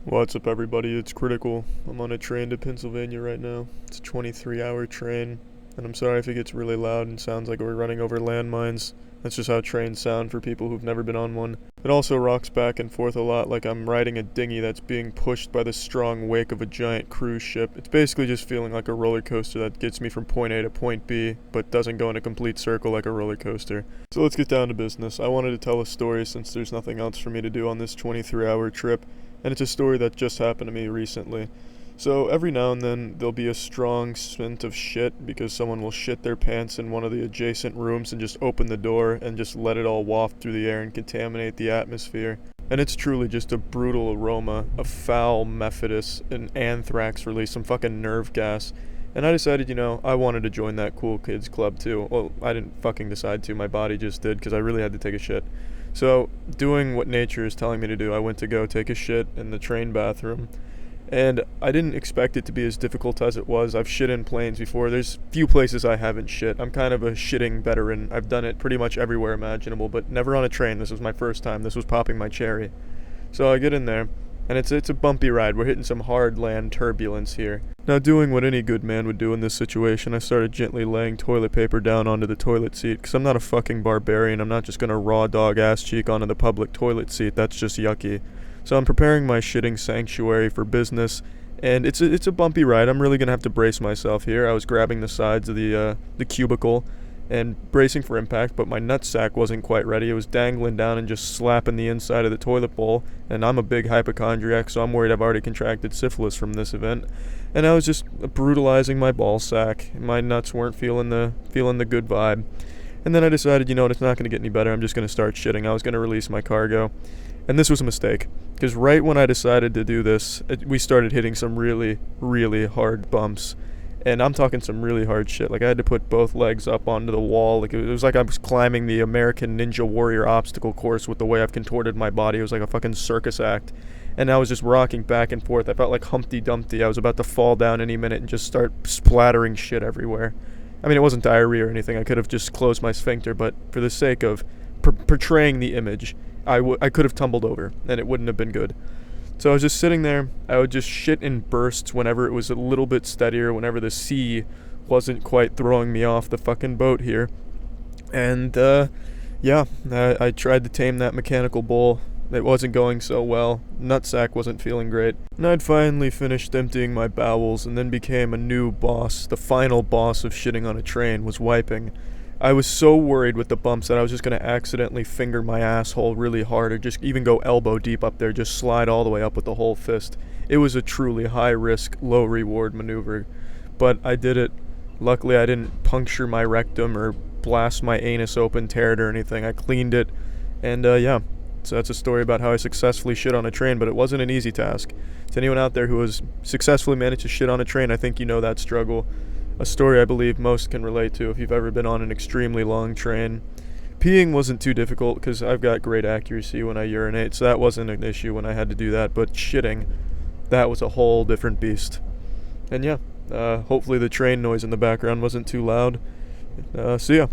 What's up, everybody? It's Critical. I'm on a train to Pennsylvania right now. It's a 23-hour train, and I'm sorry if it gets really loud and sounds like we're running over landmines. That's just how trains sound for people who've never been on one. It also rocks back and forth a lot like I'm riding a dinghy that's being pushed by the strong wake of a giant cruise ship. It's basically just feeling like a roller coaster that gets me from point A to point B, but doesn't go in a complete circle like a roller coaster. So let's get down to business. I wanted to tell a story since there's nothing else for me to do on this 23-hour trip, and it's a story that just happened to me recently. So every now and then there'll be a strong scent of shit because someone will shit their pants in one of the adjacent rooms and just open the door and just let it all waft through the air and contaminate the atmosphere. And it's truly just a brutal aroma of foul mephitis and anthrax release, some fucking nerve gas. And I decided, I wanted to join that cool kids club too. Well, I didn't fucking decide to, my body just did because I really had to take a shit. So, doing what nature is telling me to do, I went to go take a shit in the train bathroom. And I didn't expect it to be as difficult as it was. I've shit in planes before. There's few places I haven't shit. I'm kind of a shitting veteran. I've done it pretty much everywhere imaginable, but never on a train. This was my first time. This was popping my cherry. So I get in there, and it's a bumpy ride. We're hitting some hard land turbulence here. Now, doing what any good man would do in this situation, I started gently laying toilet paper down onto the toilet seat, because I'm not a fucking barbarian. I'm not just gonna raw dog ass cheek onto the public toilet seat. That's just yucky. So I'm preparing my shitting sanctuary for business, and it's a bumpy ride. I'm really gonna have to brace myself here. I was grabbing the sides of the cubicle and bracing for impact, but my nutsack wasn't quite ready. It was dangling down and just slapping the inside of the toilet bowl, and I'm a big hypochondriac, so I'm worried I've already contracted syphilis from this event. And I was just brutalizing my ball sack. My nuts weren't feeling the good vibe. And then I decided, it's not going to get any better. I'm just going to start shitting. I was going to release my cargo. And this was a mistake, because right when I decided to do this, we started hitting some really, really hard bumps. And I'm talking some really hard shit. Like, I had to put both legs up onto the wall. Like, it was like I was climbing the American Ninja Warrior obstacle course with the way I've contorted my body. It was like a fucking circus act. And I was just rocking back and forth. I felt like Humpty Dumpty. I was about to fall down any minute and just start splattering shit everywhere. I mean, it wasn't diarrhea or anything. I could have just closed my sphincter, but for the sake of portraying the image, I could have tumbled over, and it wouldn't have been good. So I was just sitting there. I would just shit in bursts whenever it was a little bit steadier, whenever the sea wasn't quite throwing me off the fucking boat here. And, I tried to tame that mechanical bull. It wasn't going so well. Nutsack wasn't feeling great. And I'd finally finished emptying my bowels and then became a new boss. The final boss of shitting on a train was wiping. I was so worried with the bumps that I was just going to accidentally finger my asshole really hard or just even go elbow deep up there, just slide all the way up with the whole fist. It was a truly high-risk, low-reward maneuver. But I did it. Luckily, I didn't puncture my rectum or blast my anus open, tear it or anything. I cleaned it, and So that's a story about how I successfully shit on a train, but it wasn't an easy task. To anyone out there who has successfully managed to shit on a train, I think you know that struggle. A story I believe most can relate to if you've ever been on an extremely long train. Peeing wasn't too difficult because I've got great accuracy when I urinate, so that wasn't an issue when I had to do that, but shitting, that was a whole different beast. And hopefully the train noise in the background wasn't too loud. See ya.